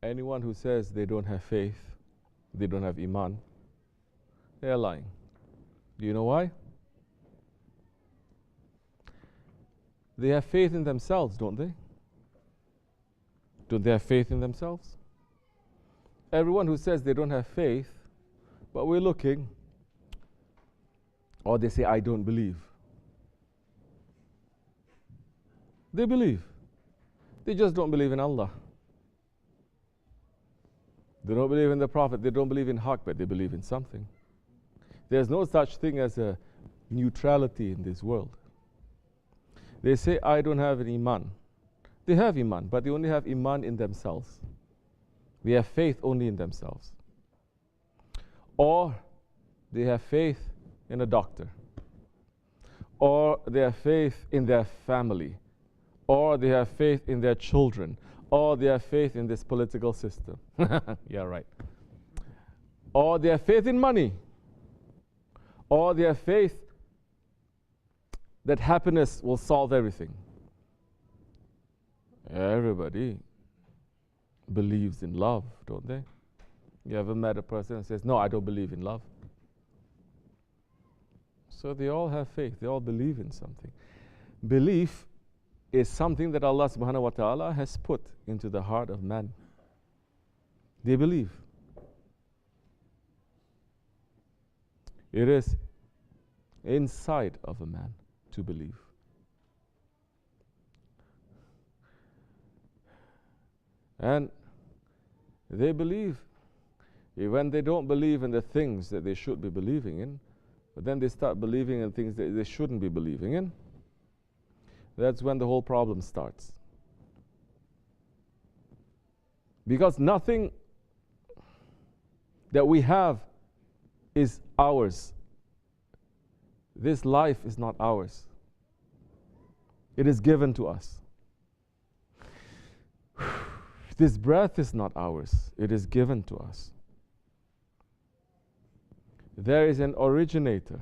Anyone who says they don't have faith, they don't have iman, they are lying. Do you know why? They have faith in themselves, don't they? Don't they have faith in themselves? Everyone who says they don't have faith, but we're looking, or they say, I don't believe. They believe. They just don't believe in Allah. They don't believe in the Prophet. They don't believe in Haqq, but they believe in something. There's no such thing as a neutrality in this world. They say, I don't have an iman. They have iman, but they only have iman in themselves. They have faith only in themselves. Or they have faith in a doctor. Or they have faith in their family. Or they have faith in their children. Or they have faith in this political system. Yeah, right. Or they have faith in money. Or they have faith that happiness will solve everything. Everybody believes in love, don't they? You ever met a person who says, no, I don't believe in love? So they all have faith. They all believe in something. Belief is something that Allah subhanahu wa ta'ala has put into the heart of man. They believe. It is inside of a man to believe. And they believe. When they don't believe in the things that they should be believing in, but then they start believing in things that they shouldn't be believing in, that's when the whole problem starts. Because nothing that we have is ours. This life is not ours. It is given to us. This breath is not ours. It is given to us. There is an originator.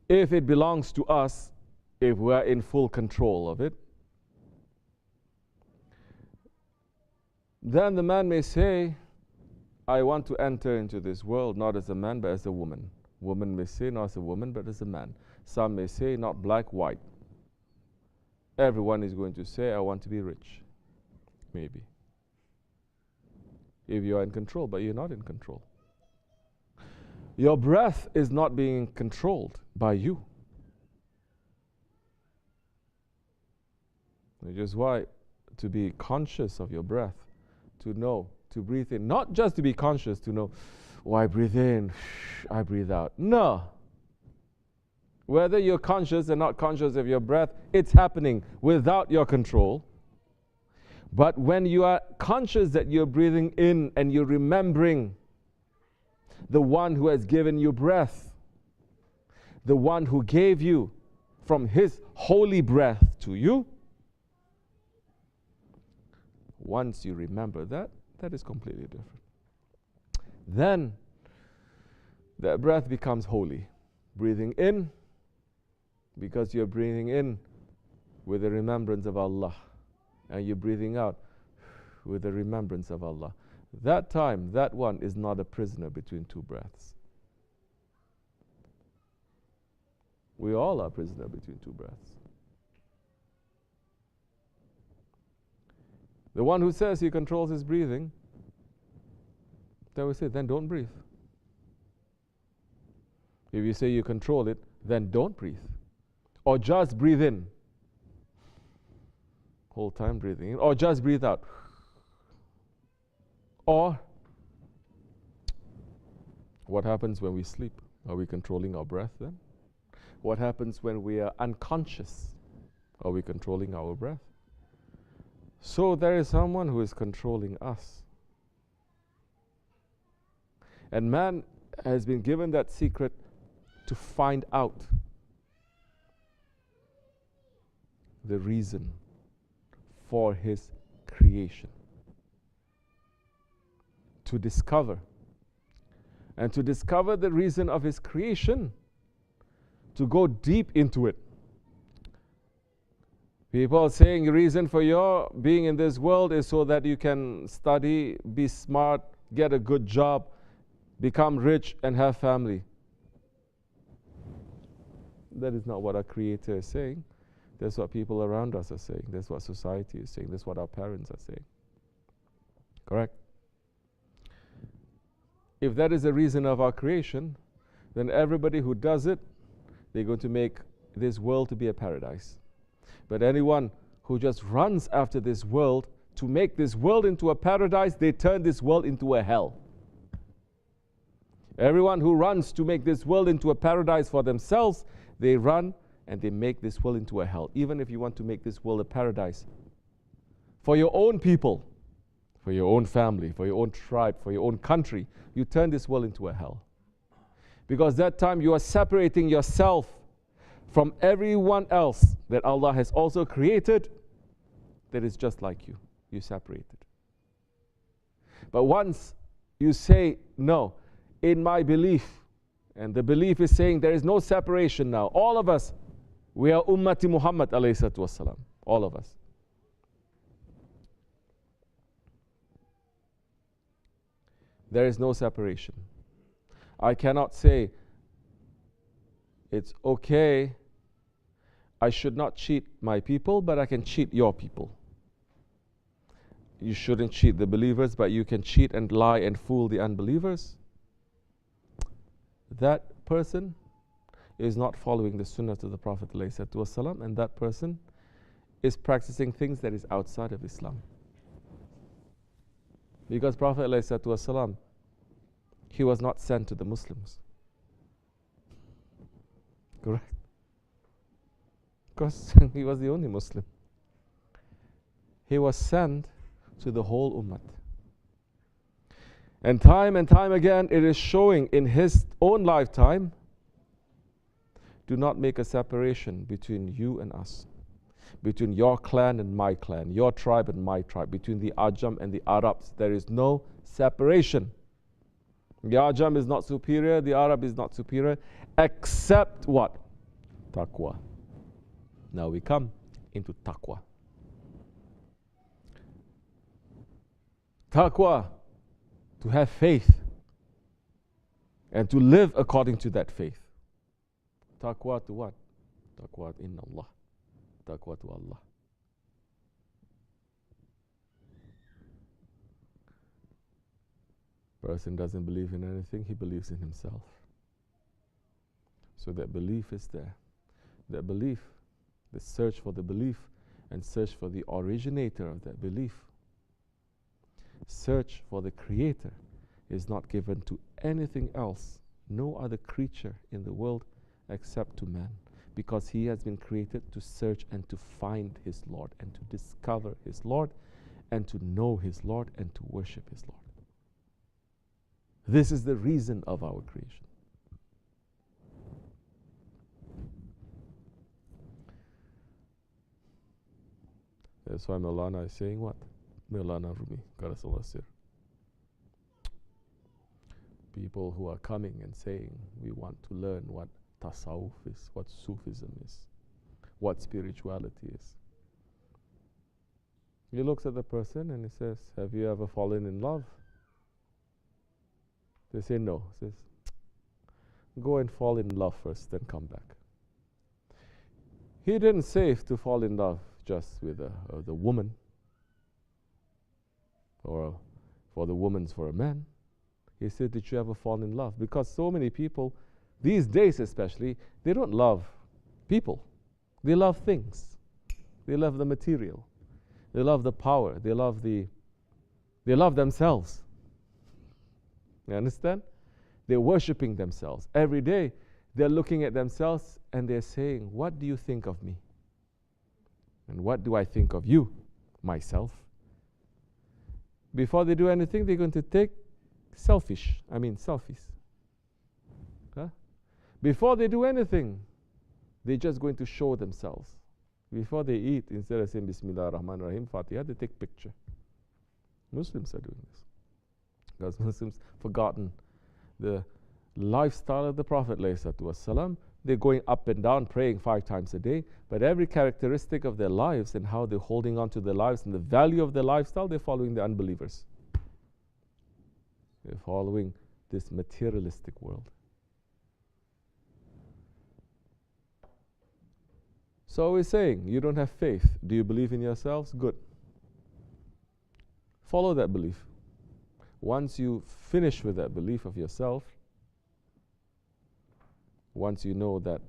If it belongs to us, if we are in full control of it, then the man may say, I want to enter into this world not as a man but as a woman. Woman may say not as a woman but as a man. Some may say not black, white. Everyone is going to say, I want to be rich. Maybe. If you are in control, but you're not in control. Your breath is not being controlled by you. Which is why to be conscious of your breath, to know, to breathe in, not just to be conscious, to know, oh, I breathe in, I breathe out. No. Whether you're conscious or not conscious of your breath, it's happening without your control. But when you are conscious that you're breathing in and you're remembering the one who has given you breath, the one who gave you from his holy breath to you, once you remember that, that is completely different. Then that breath becomes holy. Breathing in, because you're breathing in with the remembrance of Allah, and you're breathing out with the remembrance of Allah. That time, that one is not a prisoner between two breaths. We all are prisoner between two breaths. The one who says he controls his breathing, they will say, then don't breathe. If you say you control it, then don't breathe. Or just breathe in. Whole time breathing in. Or just breathe out. Or, what happens when we sleep? Are we controlling our breath then? What happens when we are unconscious? Are we controlling our breath? So there is someone who is controlling us. And man has been given that secret to find out the reason for his creation. To discover. And to discover the reason of his creation, to go deep into it. People are saying the reason for your being in this world is so that you can study, be smart, get a good job, become rich, and have family. That is not what our Creator is saying. That's what people around us are saying. That's what society is saying. That's what our parents are saying. Correct? If that is the reason of our creation, then everybody who does it, they're going to make this world to be a paradise. But anyone who just runs after this world to make this world into a paradise, they turn this world into a hell. Everyone who runs to make this world into a paradise for themselves, they run and they make this world into a hell. Even if you want to make this world a paradise for your own people, for your own family, for your own tribe, for your own country, you turn this world into a hell. Because that time you are separating yourself from everyone else that Allah has also created that is just like you. You separated. But once you say, no, in my belief, and the belief is saying there is no separation now. All of us, we are Ummati Muhammad alayhi salatu wassalam. All of us. There is no separation. I cannot say, it's okay, I should not cheat my people, but I can cheat your people. You shouldn't cheat the believers, but you can cheat and lie and fool the unbelievers. That person is not following the sunnah of the Prophet ﷺ, and that person is practicing things that is outside of Islam. Because Prophet ﷺ, he was not sent to the Muslims. Correct? Because he was the only Muslim. He was sent to the whole ummah. And time again, it is showing in his own lifetime, do not make a separation between you and us, between your clan and my clan, your tribe and my tribe, between the Ajam and the Arabs. There is no separation. The Ajam is not superior, the Arab is not superior, except what? Taqwa. Now we come into taqwa. Taqwa, to have faith and to live according to that faith. Taqwa to what? Taqwa in Allah. Taqwa to Allah. Person doesn't believe in anything, he believes in himself. So that belief is there. That belief, the search for the belief and search for the originator of that belief. Search for the creator is not given to anything else, no other creature in the world except to man, because he has been created to search and to find his Lord and to discover his Lord and to know his Lord and to worship his Lord. This is the reason of our creation. That's why Maulana is saying what? Maulana Rumi, Qarasallah Sir. People who are coming and saying, we want to learn what tasawwuf is, what Sufism is, what spirituality is. He looks at the person and he says, have you ever fallen in love? They say no. He says, go and fall in love first, then come back. He didn't say to fall in love just with the woman, or for the woman's for a man. He said, did you ever fall in love? Because so many people, these days especially, they don't love people. They love things. They love the material. They love the power. They love themselves. You understand? They're worshipping themselves. Every day, they're looking at themselves and they're saying, what do you think of me? And what do I think of you? Myself. Before they do anything, they're going to take selfies. Huh? Before they do anything, they're just going to show themselves. Before they eat, instead of saying Bismillah ar-Rahman ar-Rahim, Fatiha, they take picture. Muslims are doing this. Because Muslims forgotten the lifestyle of the Prophet ﷺ. They're going up and down, praying 5 times a day, but every characteristic of their lives and how they're holding on to their lives and the value of their lifestyle, they're following the unbelievers. They're following this materialistic world. So we're saying, you don't have faith. Do you believe in yourselves? Good. Follow that belief. Once you finish with that belief of yourself, once you know that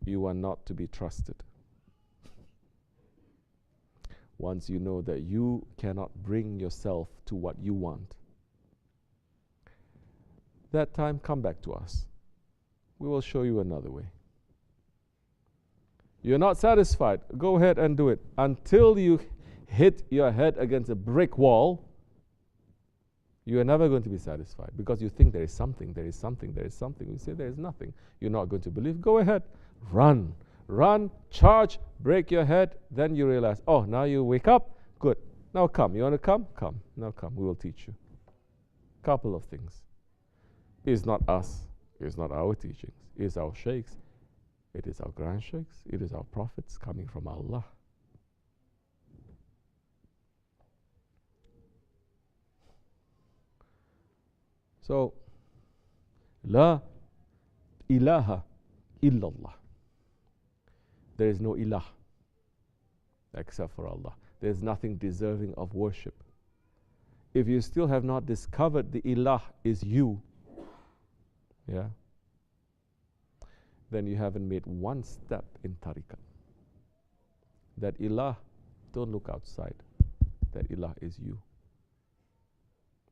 you are not to be trusted, once you know that you cannot bring yourself to what you want, that time come back to us. We will show you another way. You're not satisfied, go ahead and do it. Until you hit your head against a brick wall, you are never going to be satisfied, because you think there is something, there is something, there is something. You say there is nothing. You're not going to believe. Go ahead. Run. Run. Charge. Break your head. Then you realize, oh, now you wake up. Good. Now come. You want to come? Come. Now come. We will teach you. Couple of things. It's not us. It's not our teachings. It's our sheikhs. It is our grand sheikhs. It is our prophets coming from Allah. So, La ilaha illallah. There is no ilah except for Allah. There is nothing deserving of worship. If you still have not discovered the ilah is you, yeah, then you haven't made one step in tariqat. That ilah, don't look outside. That ilah is you.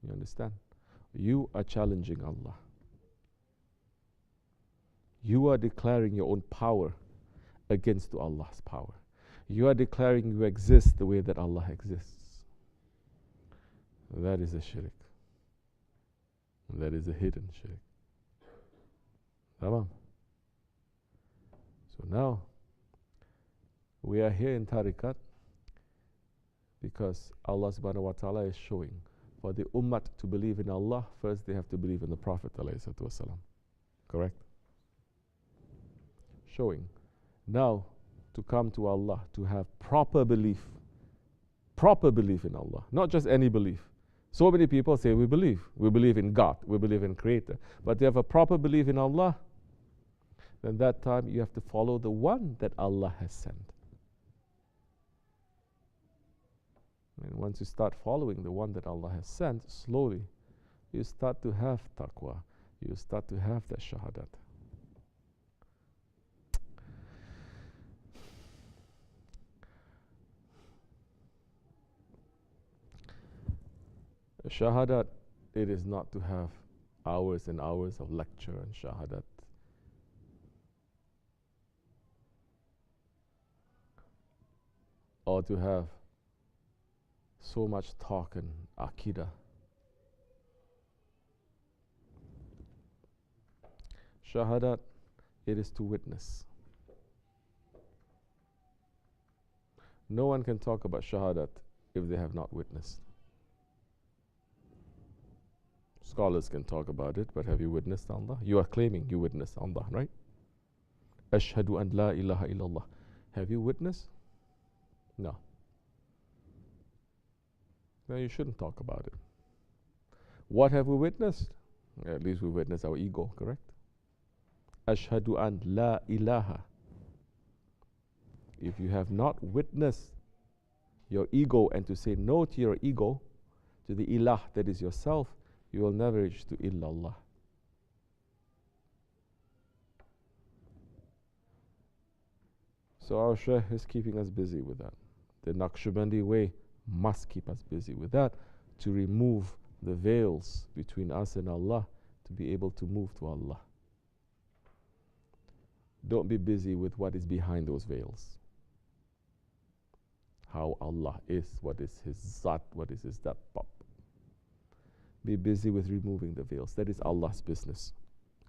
You understand? You are challenging Allah. You are declaring your own power against Allah's power. You are declaring you exist the way that Allah exists. That is a shirk. That is a hidden shirk. Tamam. So now, we are here in tariqat because Allah subhanahu wa ta'ala is showing for the ummah to believe in Allah, first they have to believe in the Prophet ﷺ. Correct? Showing. Now, to come to Allah, to have proper belief in Allah, not just any belief. So many people say we believe in God, we believe in Creator, but they have a proper belief in Allah, then that time you have to follow the one that Allah has sent. And once you start following the one that Allah has sent, slowly you start to have taqwa, you start to have that shahadat. Shahadat, it is not to have hours and hours of lecture and shahadat. Or to have so much talk and akidah. Shahadat, it is to witness. No one can talk about shahadat if they have not witnessed. Scholars can talk about it, but have you witnessed Allah? You are claiming you witnessed Allah, right? Ashhadu an la ilaha illallah. Have you witnessed? No. Then you shouldn't talk about it. What have we witnessed? At least we witnessed our ego, correct? Ashhadu an la ilaha. If you have not witnessed your ego and to say no to your ego, to the ilah that is yourself, you will never reach to illallah. So our Shaykh is keeping us busy with that. The Naqshbandi way must keep us busy with that, to remove the veils between us and Allah, to be able to move to Allah. Don't be busy with what is behind those veils. How Allah is, what is His Zat, what is His Dat. Be busy with removing the veils. That is Allah's business,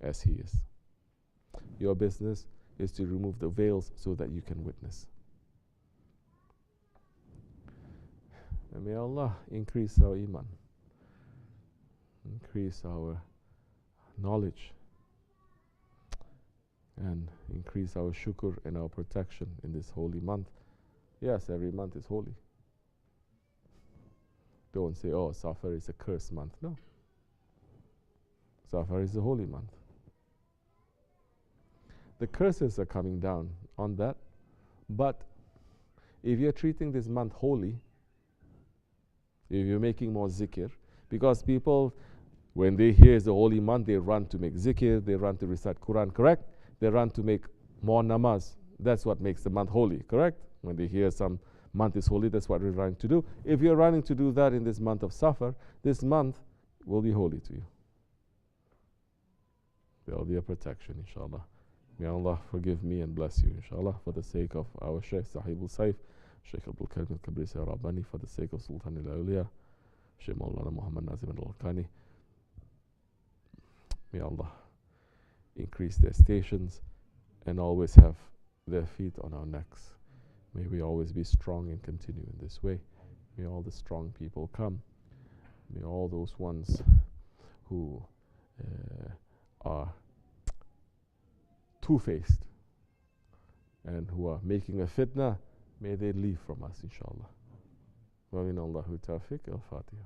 as He is. Your business is to remove the veils so that you can witness. And may Allah increase our iman, increase our knowledge, and increase our shukr and our protection in this holy month. Yes, every month is holy. Don't say, oh, Safar is a cursed month. No. Safar is a holy month. The curses are coming down on that, but if you're treating this month holy, if you're making more zikr, because people, when they hear it's a holy month, they run to make zikr, they run to recite Quran, correct? They run to make more namaz. That's what makes the month holy, correct? When they hear some month is holy, that's what we're running to do. If you're running to do that in this month of Safar, this month will be holy to you. There will be a protection, inshallah. May Allah forgive me and bless you, inshallah, for the sake of our Shaykh Sahib al-Saif, Shaykh Abdul Karim al-Kabri Rabbani, for the sake of Sultan al-Awliya, Shaykh Maulana Muhammad Nazim al-Alqani. May Allah increase their stations and always have their feet on our necks. May we always be strong and continue in this way. May all the strong people come. May all those ones who are two-faced and who are making a fitna, may they leave from us, inshallah. Wa min Allahu tawfiq al-Fatiha.